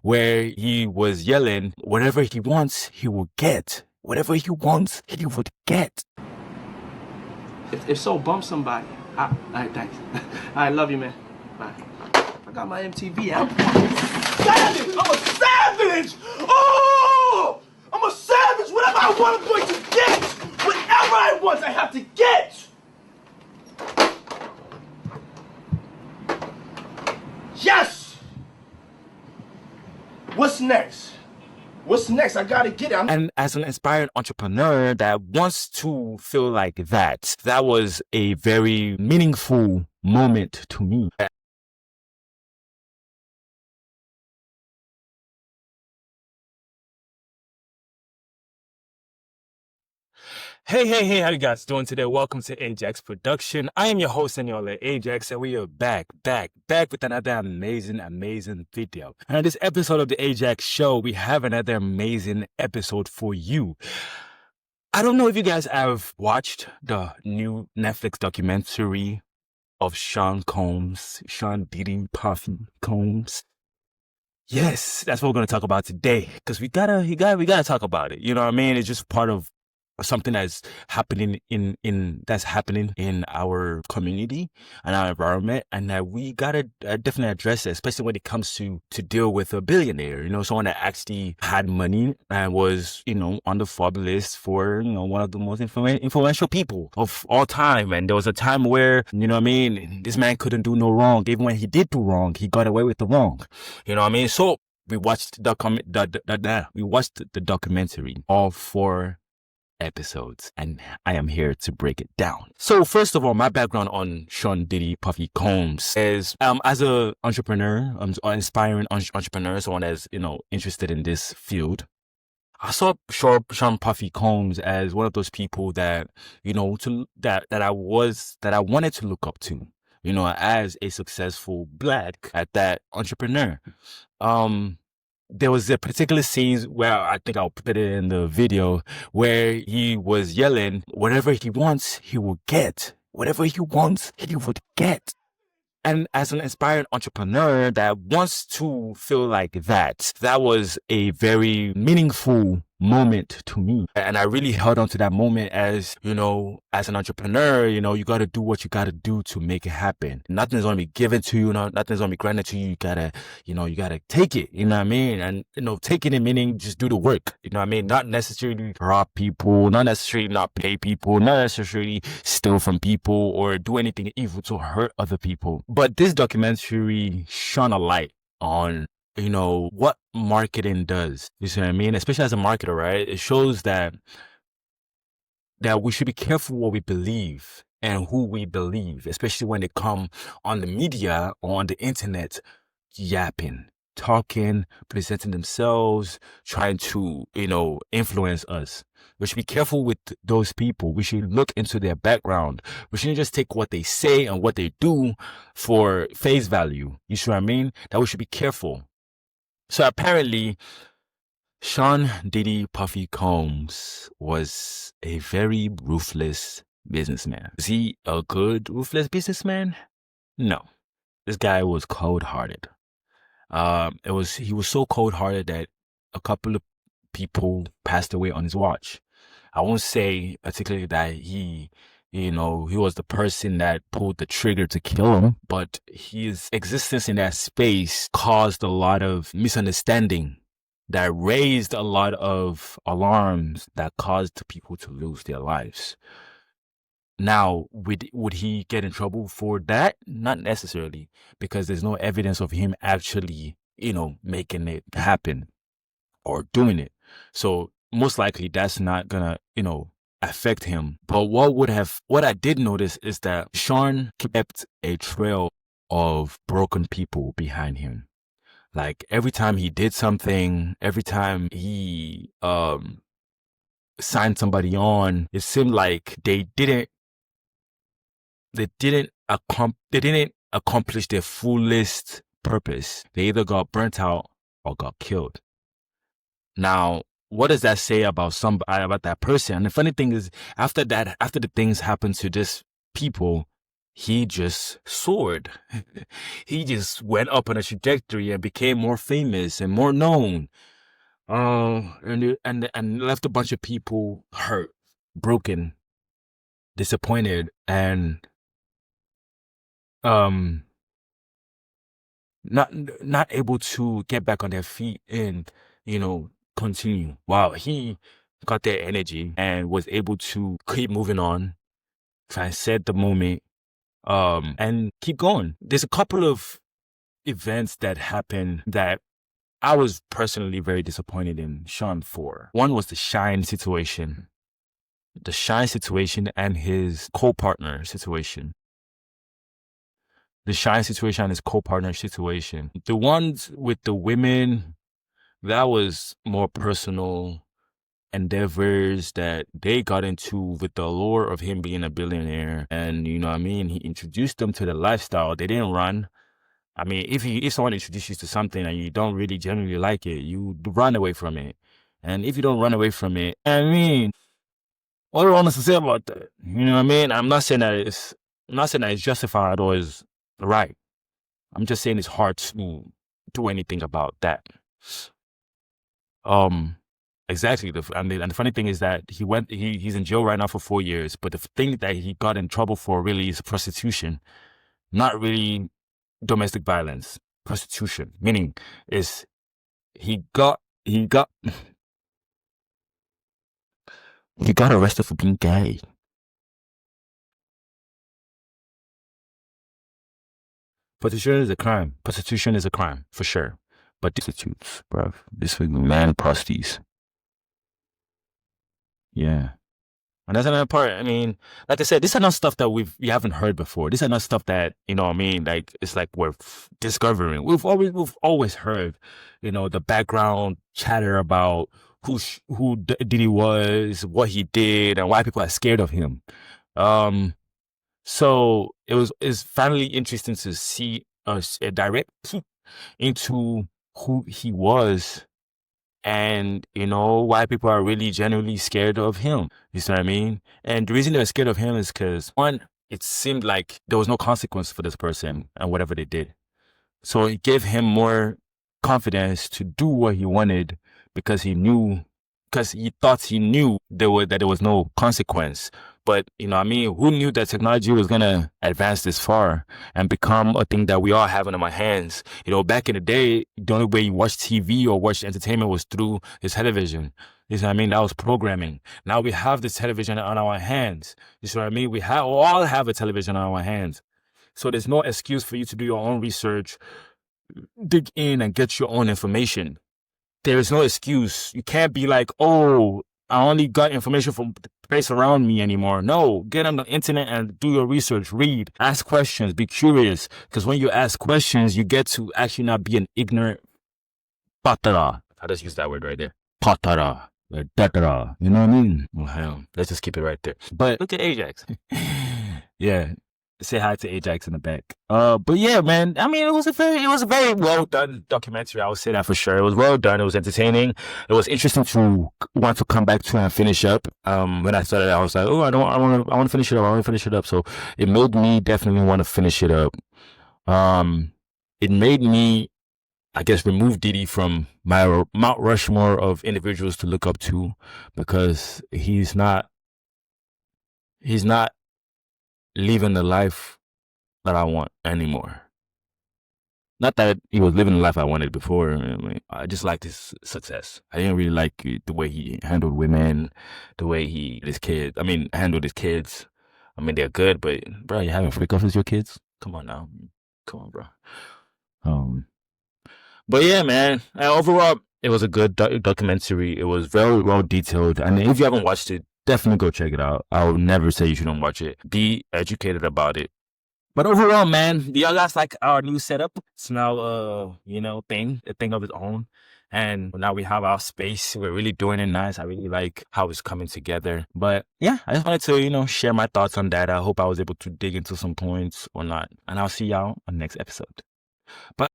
where he was yelling, whatever he wants, he will get. Whatever he wants, he would get. If so, bump somebody. All right, thanks. I love you, man. Bye. I got my MTV out. Savage! I'm a savage! Oh! I'm a savage! Whatever I want, I'm going to get! Whatever I want, I have to get! Yes! What's next? What's next? I gotta get it. And as an inspired entrepreneur that wants to feel like that was a very meaningful moment to me. Hey, how you guys doing today? Welcome to Ajax Production. I am your host and your Ajax, and we are back with another amazing video. And in this episode of the Ajax Show, we have another amazing episode for you. I don't know if you guys have watched the new Netflix documentary of Sean Diddy Puffy Combs. Yes, that's what we're gonna talk about today, because we gotta talk about it. You know what I mean? It's just part of something that's happening in our community and our environment, and that we gotta definitely address it, especially when it comes to deal with a billionaire, someone that actually had money and was on the Forbes list for one of the most influential people of all time. And there was a time where this man couldn't do no wrong. Even when he did do wrong, he got away with the wrong. So we watched we watched the documentary, all 4 episodes, and I am here to break it down. So first of all, my background on Sean Diddy Puffy Combs is as a entrepreneur, an inspiring entrepreneur, someone that's interested in this field. I saw Sean Puffy Combs as one of those people that that I wanted to look up to, as a successful black at that entrepreneur. There was a particular scene where I think I'll put it in the video, where he was yelling, whatever he wants, he will get. Whatever he wants, he would get. And as an inspired entrepreneur that wants to feel like that was a very meaningful moment to me. And I really held on to that moment as an entrepreneur, you got to do what you got to do to make it happen. Nothing's going to be given to you, nothing's going to be granted to you. You got to take it, you know what I mean? And, taking it meaning just do the work, you know what I mean? Not necessarily rob people, not necessarily not pay people, not necessarily steal from people or do anything evil to hurt other people. But this documentary shone a light on what marketing does. You see what I mean? Especially as a marketer, right? It shows that we should be careful what we believe and who we believe, especially when they come on the media or on the internet, yapping, talking, presenting themselves, trying to, influence us. We should be careful with those people. We should look into their background. We shouldn't just take what they say and what they do for face value. You see what I mean? That we should be careful. So apparently, Sean Diddy Puffy Combs was a very ruthless businessman. Is he a good ruthless businessman? No. This guy was cold-hearted. He was so cold-hearted that a couple of people passed away on his watch. I won't say particularly that he was the person that pulled the trigger to kill him, but his existence in that space caused a lot of misunderstanding that raised a lot of alarms that caused people to lose their lives. Now, would he get in trouble for that? Not necessarily, because there's no evidence of him actually, making it happen or doing it. So most likely that's not gonna, affect him. But what I did notice is that Sean kept a trail of broken people behind him. Like every time he did something, every time he signed somebody on, it seemed like they didn't accomplish their fullest purpose. They either got burnt out or got killed. Now, what does that say about that person? And the funny thing is, after the things happen to just people, he just soared. He just went up on a trajectory and became more famous and more known. And left a bunch of people hurt, broken, disappointed, and um not not able to get back on their feet and continue. Wow, he got their energy and was able to keep moving on, transcend the moment, and keep going. There's a couple of events that happened that I was personally very disappointed in Sean for. One was the Shine situation. The Shine situation and his co-partner situation. The Shine situation and his co-partner situation. The ones with the women, that was more personal endeavors that they got into with the allure of him being a billionaire. And you know what I mean? He introduced them to the lifestyle. They didn't run. I mean, if someone introduces you to something and you don't really genuinely like it, you run away from it. And if you don't run away from it, I mean, what do I want to say about that? You know what I mean? I'm not saying that it's justified or is right. I'm just saying it's hard to do anything about that. Exactly. And the funny thing is that he's in jail right now for 4 years. But the thing that he got in trouble for really is prostitution, not really domestic violence. Prostitution, meaning is he got arrested for being gay. Prostitution is a crime. Prostitution is a crime for sure. But prostitutes, bruv, this was man prostitutes. Yeah. And that's another part. I mean, like I said, this is not stuff that we haven't heard before. This is not stuff that, you know what I mean, like it's like we're discovering. We've always heard, the background chatter about who Diddy was, what he did, and why people are scared of him. So it's finally interesting to see a direct peek into who he was and why people are really genuinely scared of him. You see what I mean? And the reason they're scared of him is because, one, it seemed like there was no consequence for this person and whatever they did. So it gave him more confidence to do what he wanted because he thought he knew that there was no consequence. But, who knew that technology was going to advance this far and become a thing that we all have in our hands? Back in the day, the only way you watched TV or watched entertainment was through the television. You know what I mean? That was programming. Now we have this television on our hands. You know what I mean? We all have a television on our hands. So there's no excuse for you to do your own research, dig in and get your own information. There is no excuse. You can't be like, oh, I only got information from the place around me anymore. No, get on the internet and do your research, read, ask questions, be curious. Because when you ask questions, you get to actually not be an ignorant patara. I just use that word right there. Patara. Tatara. You know what I mean? Well, hell, let's just keep it right there. But look at Ajax. Yeah. Say hi to Ajax in the back. But yeah, man. I mean, it was a very well done documentary. I would say that for sure. It was well done. It was entertaining. It was interesting to want to come back to and finish up. When I started, I was like, oh, I want to finish it up. I want to finish it up. So it made me definitely want to finish it up. It made me, I guess, remove Diddy from my Mount Rushmore of individuals to look up to, because he's not living the life that I want anymore. Not that he was living the life I wanted before. I just liked his success. I didn't really like the way he handled women, the way handled his kids. I mean, they're good, but bro, you having freak-offs with your kids? Come on now. Come on, bro. But yeah, man. Overall, it was a good documentary. It was very well detailed. And if you haven't watched it, definitely go check it out. I will never say you shouldn't watch it. Be educated about it. But overall, man, do y'all guys like our new setup? It's now a thing of its own. And now we have our space. We're really doing it nice. I really like how it's coming together. But yeah, I just wanted to, share my thoughts on that. I hope I was able to dig into some points or not. And I'll see y'all on the next episode. Bye.